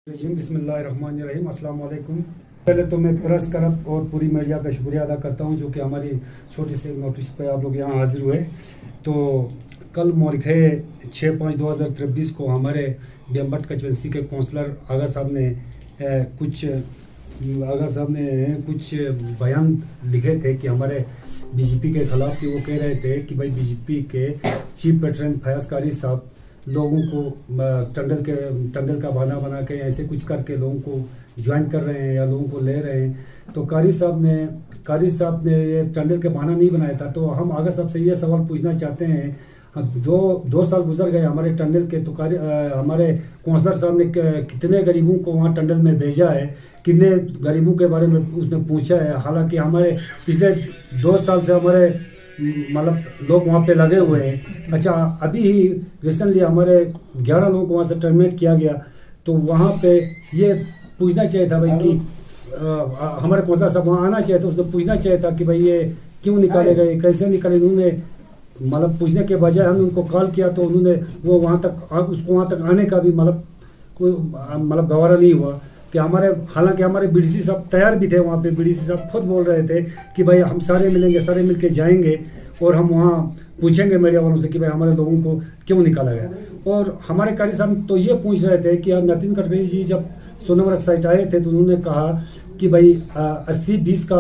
बिस्मिल्लाहिर्रहमानिर्रहीम, अस्सलाम वालेकुम। पहले तो मैं प्रेस क्लब और पूरी मीडिया का शुक्रिया अदा करता हूं जो कि हमारी छोटी सी नोटिस पे आप लोग यहाँ हाजिर हुए। तो कल मौलिक है 6/5/2023 को हमारे बेम्बट कंस्टिट्यूंसी के काउंसलर आगा साहब ने कुछ बयान लिखे थे कि हमारे बीजेपी के खिलाफ, कि वो कह रहे थे कि भाई बीजेपी के चीफ पेट्रन फयाज कारी साहब लोगों को टंडल का बहाना बना के ऐसे कुछ करके लोगों को ज्वाइन कर रहे हैं या लोगों को ले रहे हैं। तो कारी साहब ने ये टंडल के बहाना नहीं बनाया था। तो हम आगा साहब से ये सवाल पूछना चाहते हैं, दो साल गुजर गए हमारे टंडल के, तो हमारे काउंसलर साहब ने कितने गरीबों को वहाँ टंडल में भेजा है, कितने गरीबों के बारे में उसने पूछा है। हालांकि हमारे पिछले 2 साल से हमारे मतलब लोग वहाँ पे लगे हुए हैं। अच्छा, अभी ही रिसेंटली हमारे 11 लोगों को वहाँ से टर्मिनेट किया गया। तो वहाँ पे ये पूछना चाहिए था भाई कि हमारे काउंसलर साहब वहाँ आना चाहिए था, उसने पूछना चाहिए था कि भाई ये क्यों निकाले गए, कैसे निकाले। उन्होंने मतलब पूछने के बजाय हमने उनको कॉल किया तो उन्होंने वो उसको वहाँ तक आने का भी कोई गवारा नहीं हुआ कि हालांकि हमारे बीडीसी साहब तैयार भी थे वहाँ पे। बीडीसी साहब खुद बोल रहे थे कि भाई हम सारे मिलेंगे, सारे मिलके जाएंगे और हम वहाँ पूछेंगे मीडिया वालों से कि भाई हमारे लोगों को क्यों निकाला गया। और हमारे कारी साहब तो ये पूछ रहे थे कि नितिन गडकरी जी जब सोनमर्ग साइट आए थे तो उन्होंने कहा कि भाई 80-20 का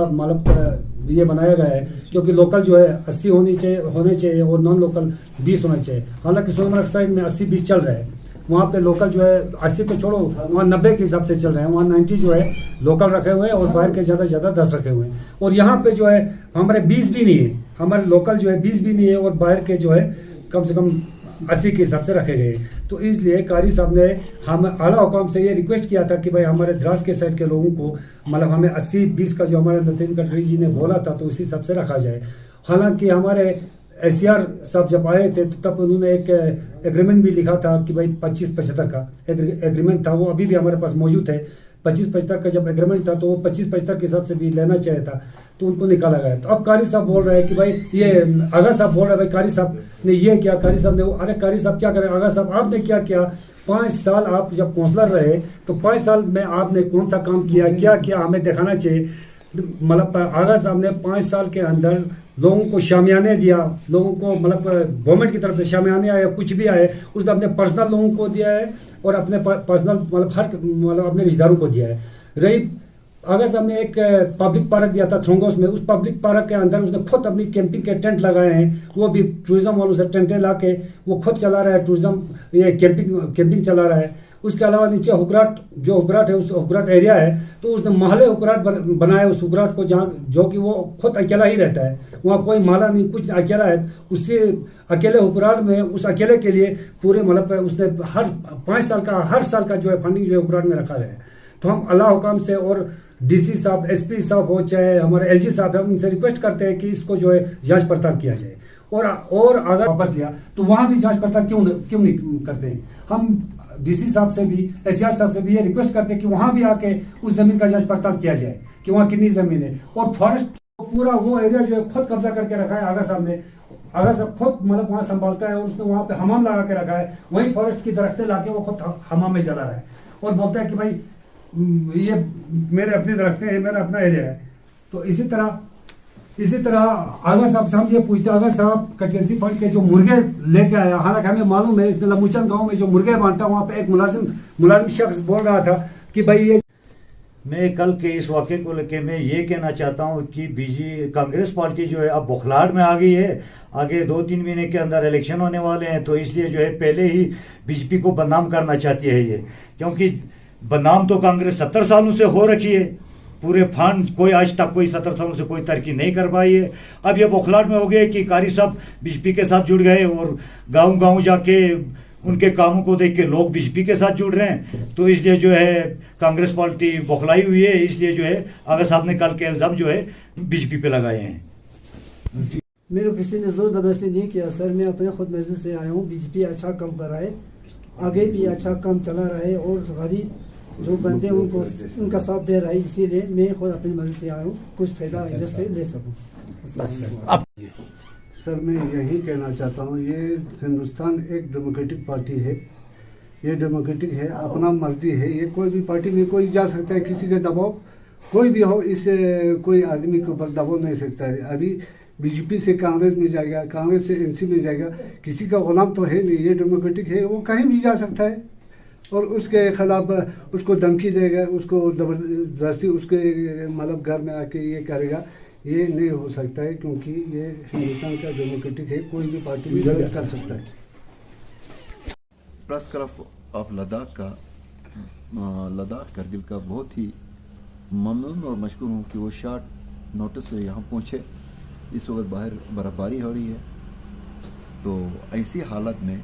ये बनाया गया है, क्योंकि लोकल जो है 80 होने चाहिए और नॉन लोकल 20 होना चाहिए। हालांकि सोनमर्ग साइड में 80-20 चल रहा है, वहाँ पे लोकल जो है 80 तो छोड़ो, वहाँ 90 के हिसाब से चल रहे हैं। वहाँ 90 जो है लोकल रखे हुए हैं और बाहर के ज़्यादा 10 रखे हुए हैं। और यहाँ पे जो है हमारे 20 भी नहीं है, हमारे लोकल जो है 20 भी नहीं है और बाहर के जो है कम से कम 80 के हिसाब से रखे गए। तो इसलिए कारी साहब ने हम आला हुकाम से ये रिक्वेस्ट किया था कि भाई हमारे द्रास के साइड के लोगों को हमें 80-20 का जो हमारे नितिन गडकरी जी ने बोला था तो उसी हिसाब से रखा जाए। हालांकि हमारे एसीआर साहब जब आए थे तो तब उन्होंने एक एग्रीमेंट भी लिखा था कि भाई 25-75 का एग्रीमेंट था, वो अभी भी हमारे पास मौजूद है। 25-75 का जब एग्रीमेंट था तो वो 25-75 के हिसाब से भी लेना चाहिए था, तो उनको निकाला गया। तो अब कारी साहब बोल रहे हैं कि भाई ये आगा साहब बोल रहे हैं भाई कारी साहब ने ये किया, कारी साहब ने वो। अरे कारी साहब क्या करें, आगा साहब आपने क्या किया? 5 साल आप जब काउंसलर रहे तो 5 साल में आपने कौन सा काम किया, क्या किया, हमें दिखाना चाहिए। आगा साहब ने 5 साल के अंदर लोगों को शामियाने दिया, लोगों को गवर्नमेंट की तरफ से शामियाने आए, कुछ भी आए, उसने अपने पर्सनल लोगों को दिया है और अपने पर्सनल अपने रिश्तेदारों को दिया है। रही आगा साहब ने एक पब्लिक पार्क दिया था थ्रोंगोस में, उस पब्लिक पार्क के अंदर उसने खुद अपनी कैंपिंग के टेंट लगाए हैं, वो भी टूरिज्म वालों से टेंटें ला के वो खुद चला रहा है, टूरिज्म ये कैंपिंग चला रहा है। उसके अलावा नीचे हुकराट है, उस हुकराट एरिया है तो उसने महले हुकराट बनाए उस हुकराट को, जहाँ जो कि वो खुद अकेला ही रहता है, वहाँ कोई माला नहीं, कुछ अकेला है। उससे अकेले हुकराट में उस अकेले के लिए पूरे उसने हर 5 साल का हर साल का जो है फंडिंग जो है हुकराट में रखा है। तो हम अल्लाह हुकाम से और डीसी साहब, एसपी साहब हो चाहे हमारे एलजी साहब है, उनसे रिक्वेस्ट करते हैं कि इसको जो है जांच पड़ताल किया जाए। और अगर वापस लिया तो वहां भी जांच पड़ताल क्यों नहीं करते हैं। हम डीसी साहब से भी, एसआर साहब से भी ये रिक्वेस्ट करते हैं कि वहां भी आके उस जमीन का जांच पड़ताल किया जाए कि वहां कितनी जमीन है। और फॉरेस्ट पूरा वो एरिया जो है खुद कब्जा करके रखा है आगा साहब ने। आगा साहब खुद वहां संभालता है और उसने वहां पे हमाम लगा के रखा है, वही फॉरेस्ट की दरख्तें लाके वो खुद हमाम में चला रहा है और बोलता है कि भाई ये मेरे अपने दरख्तें हैं, मेरा अपना एरिया है। तो इसी तरह आगा साहब से हम ये पूछते हैं, आगा साहब कंस्टिट्यूंसी फंड के जो मुर्गे लेके आया, हालांकि हमें मालूम है इसने लमुचन गांव में जो मुर्गे बांटा वहां पे एक मुलाजिम शख्स बोल रहा था कि भाई ये। मैं कल के इस वाक़े को लेके मैं ये कहना चाहता हूँ कि कांग्रेस पार्टी जो है अब बौखलाहट में आ गई है। आगे 2-3 महीने के अंदर इलेक्शन होने वाले हैं, तो इसलिए जो है पहले ही बीजेपी को बदनाम करना चाहती है ये, क्योंकि बदनाम तो कांग्रेस 70 सालों से हो रखी है। पूरे फंड कोई आज तक कोई 70 सालों से कोई तरक्की नहीं कर पाई है। अब ये बौखलाहट में हो गए कि कारी साहब बीजेपी के साथ जुड़ गए और गांव जाके उनके कामों को देख के लोग बीजेपी के साथ जुड़ रहे हैं। तो इसलिए जो है कांग्रेस पार्टी बौखलाई हुई है, इसलिए जो है आगा साहब ने कल के इल्जाम जो है बीजेपी पे लगाए हैं। मेरे किसी ने जोर जबरदस्ती नहीं किया सर, मैं अपने खुद मर्जी से आया हूँ। बीजेपी अच्छा काम कर रहा है, आगे भी अच्छा काम चला रहा है और गरीब जो बंदे उनको उनका साथ दे रहा है, इसीलिए मैं खुद अपनी मर्जी से आया हूँ, कुछ फायदा इधर से ले सकूँ। सर मैं यही कहना चाहता हूँ, ये हिंदुस्तान एक डेमोक्रेटिक पार्टी है, ये डेमोक्रेटिक है, अपना मर्जी है, ये कोई भी पार्टी में कोई जा सकता है, किसी का दबाव कोई भी हो, इससे कोई आदमी के ऊपर दबाव नहीं सकता है। अभी बीजेपी से कांग्रेस में जाएगा, कांग्रेस से एनसी में जाएगा, किसी का गुलाम तो है नहीं, ये डेमोक्रेटिक है, वो कहीं भी जा सकता है और उसके खिलाफ उसको धमकी देगा, उसको जबरदस्ती उसके मतलब घर में आके ये करेगा, ये नहीं हो सकता है, क्योंकि ये हिंदुस्तान का डेमोक्रेटिक है, कोई भी पार्टी भी कर सकता है। प्रेस क्लब ऑफ लद्दाख का लद्दाख करगिल का बहुत ही ममनून और मशकूर हूँ कि वो शॉर्ट नोटिस से यहाँ पहुँचे। इस वक्त बाहर बर्फ़बारी हो रही है, तो ऐसी हालत में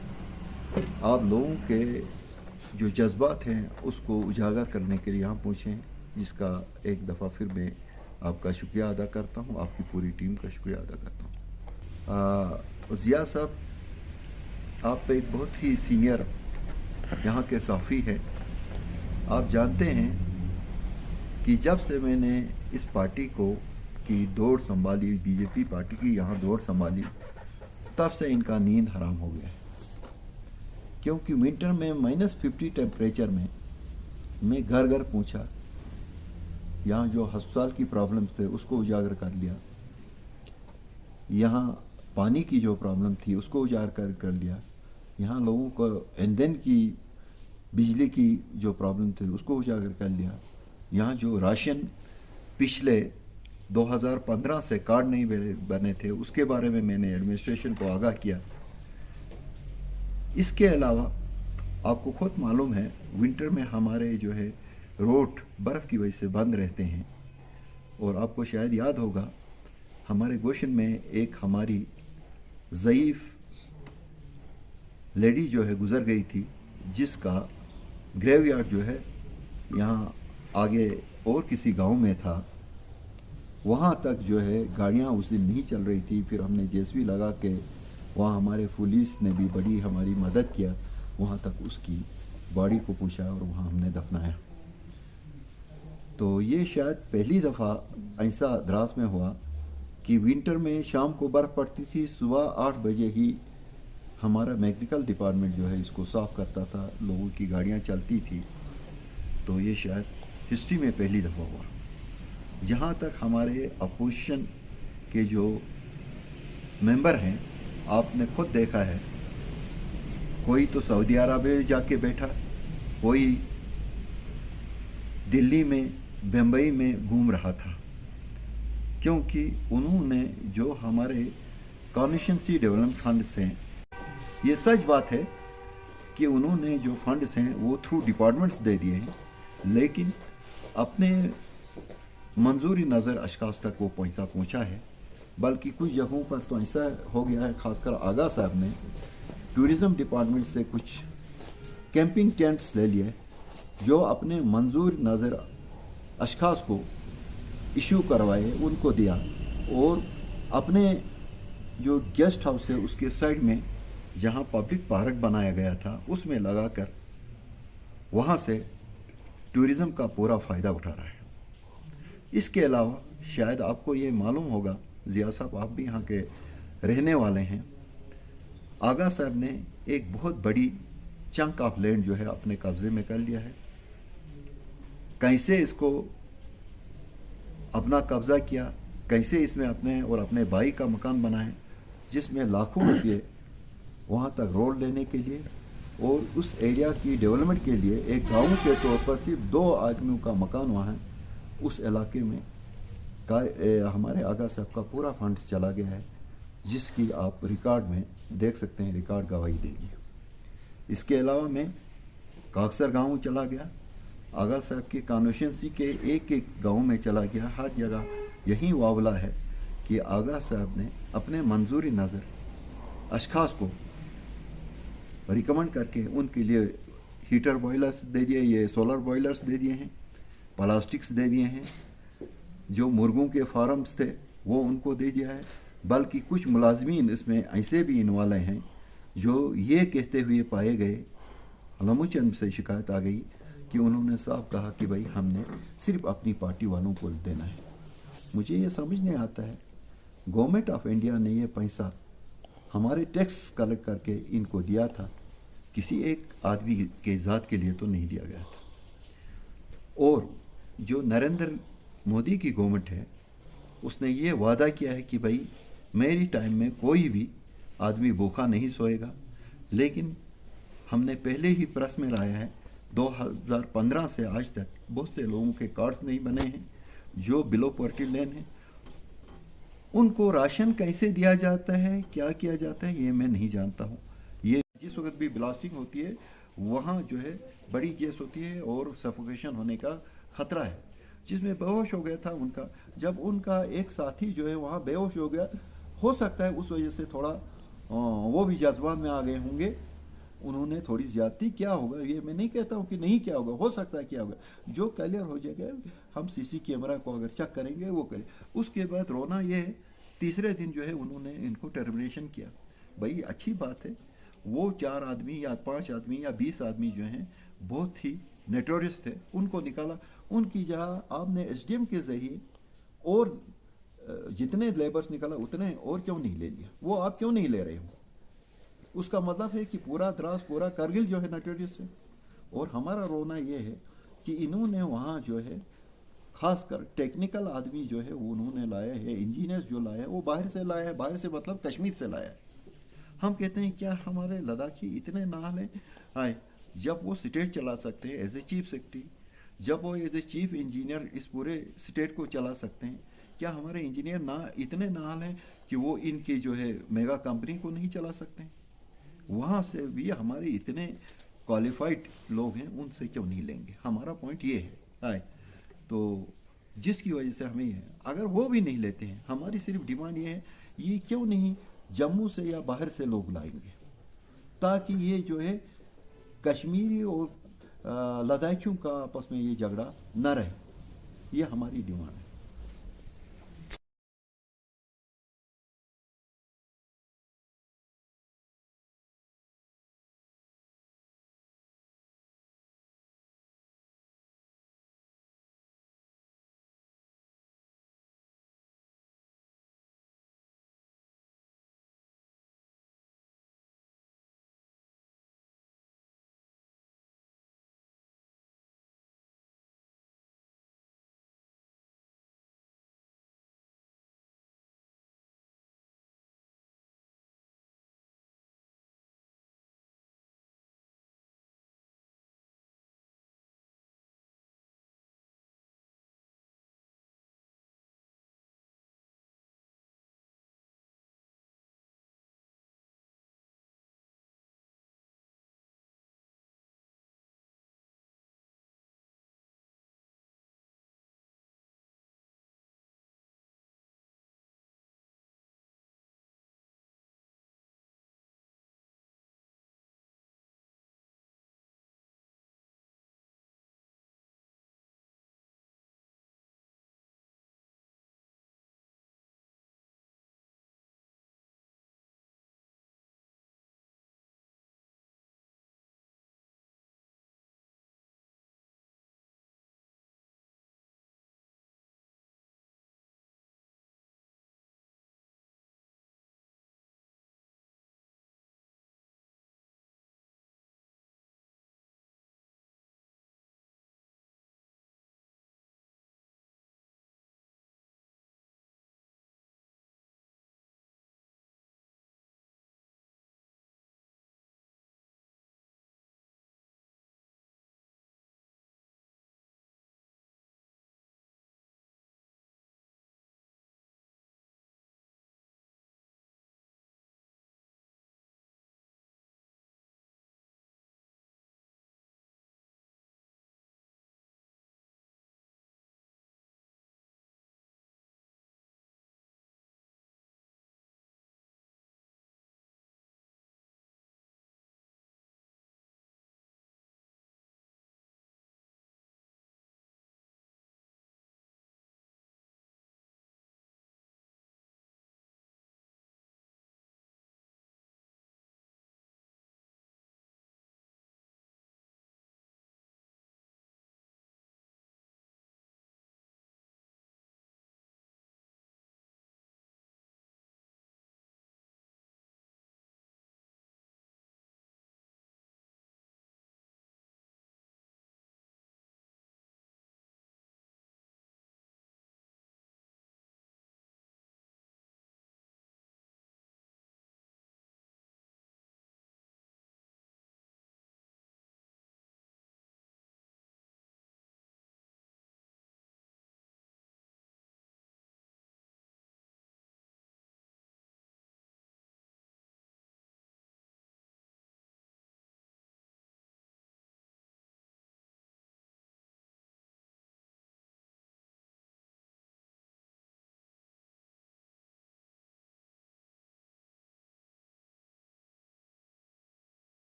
आप लोगों के जो जज्बात हैं उसको उजागर करने के लिए यहाँ पहुँचे हैं, जिसका एक दफ़ा फिर मैं आपका शुक्रिया अदा करता हूँ, आपकी पूरी टीम का शुक्रिया अदा करता हूँ। ज़िया साहब, आप एक बहुत ही सीनियर यहाँ के सहाफ़ी हैं। आप जानते हैं कि जब से मैंने इस पार्टी को की दौड़ संभाली, बीजेपी पार्टी की यहाँ दौड़ संभाली, तब से इनका नींद हराम हो गया है, क्योंकि विंटर में -50 टेम्परेचर में मैं घर घर पहुँचा, यहाँ जो अस्पताल की प्रॉब्लम्स थे उसको उजागर कर लिया, यहाँ पानी की जो प्रॉब्लम थी उसको उजागर कर लिया, यहाँ लोगों को ईंधन की, बिजली की जो प्रॉब्लम थी उसको उजागर कर लिया, यहाँ जो राशन पिछले 2015 से कार्ड नहीं बने थे उसके बारे में मैंने एडमिनिस्ट्रेशन को आगाह किया। इसके अलावा आपको खुद मालूम है, विंटर में हमारे जो है रोड बर्फ़ की वजह से बंद रहते हैं, और आपको शायद याद होगा हमारे गोशन में एक हमारी ज़ईफ़ लेडी जो है गुज़र गई थी, जिसका ग्रेवयार्ड जो है यहाँ आगे और किसी गांव में था, वहाँ तक जो है गाड़ियाँ उस दिन नहीं चल रही थी। फिर हमने जेसीबी लगा के, वहाँ हमारे पुलिस ने भी बड़ी हमारी मदद किया, वहाँ तक उसकी बॉडी को पूछा और वहाँ हमने दफनाया। तो ये शायद पहली दफ़ा ऐसा द्रास में हुआ कि विंटर में शाम को बर्फ़ पड़ती थी, सुबह 8 बजे ही हमारा मैकेनिकल डिपार्टमेंट जो है इसको साफ़ करता था, लोगों की गाड़ियाँ चलती थी। तो ये शायद हिस्ट्री में पहली दफ़ा हुआ। जहाँ तक हमारे अपोजिशन के जो मेंबर हैं, आपने खुद देखा है, कोई तो सऊदी अरब जाके बैठा, कोई दिल्ली में, बम्बई में घूम रहा था, क्योंकि उन्होंने जो हमारे कॉन्स्टिट्यूंसी डेवलपमेंट फंड्स हैं, ये सच बात है कि उन्होंने जो फंड्स हैं वो थ्रू डिपार्टमेंट्स दे दिए हैं, लेकिन अपने मंजूरी नज़र अशखास तक वो पैसा पहुंचा है। बल्कि कुछ जगहों पर तो ऐसा हो गया है, खासकर आगा साहब ने टूरिज़म डिपार्टमेंट से कुछ कैंपिंग टेंट्स ले लिए, जो अपने मंजूर नज़र अशखास को इशू करवाए, उनको दिया, और अपने जो गेस्ट हाउस है उसके साइड में जहाँ पब्लिक पार्क बनाया गया था उसमें लगाकर वहाँ से टूरिज़म का पूरा फ़ायदा उठा रहा है। इसके अलावा शायद आपको ये मालूम होगा, ज़िया साहब आप भी यहाँ के रहने वाले हैं, आगा साहब ने एक बहुत बड़ी चंक ऑफ लैंड जो है अपने कब्ज़े में कर लिया है। कैसे इसको अपना कब्ज़ा किया, कैसे इसमें अपने और अपने भाई का मकान बनाए, जिसमें लाखों रुपये वहाँ तक रोड लेने के लिए और उस एरिया की डेवलपमेंट के लिए एक गांव के तौर पर सिर्फ 2 आदमियों का मकान वहाँ है, उस इलाके में हमारे आगा साहब का पूरा फंड चला गया है, जिसकी आप रिकॉर्ड में देख सकते हैं, रिकॉर्ड गवाही देगी। इसके अलावा मैं काकसर गांव चला गया, आगा साहब की कॉन्स्टिट्यूंसी के एक गांव में चला गया, हर जगह यही वावला है कि आगा साहब ने अपने मंजूरी नज़र अशखास को रिकमेंड करके उनके लिए हीटर बॉयलर्स दे दिए, ये सोलर बॉयलर्स दे दिए हैं, प्लास्टिक्स दे दिए हैं, जो मुर्गों के फार्म्स थे वो उनको दे दिया है। बल्कि कुछ मुलाजमीन इसमें ऐसे भी इन्वॉल्व हैं जो ये कहते हुए पाए गए, अलमुचंद से शिकायत आ गई कि उन्होंने साफ कहा कि भाई हमने सिर्फ अपनी पार्टी वालों को देना है। मुझे ये समझ नहीं आता है, गवर्नमेंट ऑफ इंडिया ने ये पैसा हमारे टैक्स कलेक्ट करके इनको दिया था, किसी एक आदमी के ज़ात के लिए तो नहीं दिया गया था। और जो नरेंद्र मोदी की गवर्नमेंट है उसने ये वादा किया है कि भाई मेरी टाइम में कोई भी आदमी भूखा नहीं सोएगा, लेकिन हमने पहले ही प्रेस में लाया है 2015 से आज तक बहुत से लोगों के कार्ड्स नहीं बने हैं जो बिलो पॉवर्टी लाइन है, उनको राशन कैसे दिया जाता है, क्या किया जाता है, ये मैं नहीं जानता हूँ। ये जिस वक्त भी ब्लास्टिंग होती है वहाँ जो है बड़ी गैस होती है और सफोकेशन होने का खतरा है, जिसमें बेहोश हो गया था उनका, जब उनका एक साथी जो है वहाँ बेहोश हो गया, हो सकता है उस वजह से थोड़ा वो भी जज्बात में आ गए होंगे, उन्होंने थोड़ी ज्यादती, क्या होगा ये मैं नहीं कहता हूँ कि नहीं क्या होगा, हो सकता है क्या होगा, जो क्लियर हो जाएगा हम सीसी कैमरा को अगर चेक करेंगे वो करें। उसके बाद रोना ये है, तीसरे दिन जो है उन्होंने इनको टर्मिनेशन किया। भाई अच्छी बात है, वो 4 आदमी या 5 आदमी या 20 आदमी जो हैं बहुत ही नोटोरियस थे, उनको निकाला, उनकी जगह आपने एसडीएम के जरिए और जितने लेबर्स निकाला उतने और क्यों नहीं ले लिया, वो आप क्यों नहीं ले रहे हो? उसका मतलब है कि पूरा द्रास, पूरा करगिल जो है नोटोरियस है। और हमारा रोना ये है कि इन्होंने वहाँ जो है खासकर टेक्निकल आदमी जो है वो उन्होंने लाया है, इंजीनियर्स जो लाया है वो बाहर से लाया है, बाहर से मतलब कश्मीर से लाया है। हम कहते हैं क्या हमारे लद्दाखी इतने नाल हैं? आए जब वो स्टेट चला सकते हैं एज ए चीफ सेक्रेटरी, जब वो एज ए चीफ इंजीनियर इस पूरे स्टेट को चला सकते हैं, क्या हमारे इंजीनियर ना इतने नाल हैं कि वो इनकी जो है मेगा कंपनी को नहीं चला सकते हैं? वहाँ से भी हमारे इतने क्वालिफाइड लोग हैं, उनसे क्यों नहीं लेंगे? हमारा पॉइंट ये है। आए तो जिसकी वजह से हमें है, अगर वो भी नहीं लेते हैं, हमारी सिर्फ डिमांड ये है, ये क्यों नहीं जम्मू से या बाहर से लोग लाएंगे, ताकि ये जो है कश्मीरी और लद्दाखियों का आपस में ये झगड़ा न रहे। ये हमारी डिमांड है।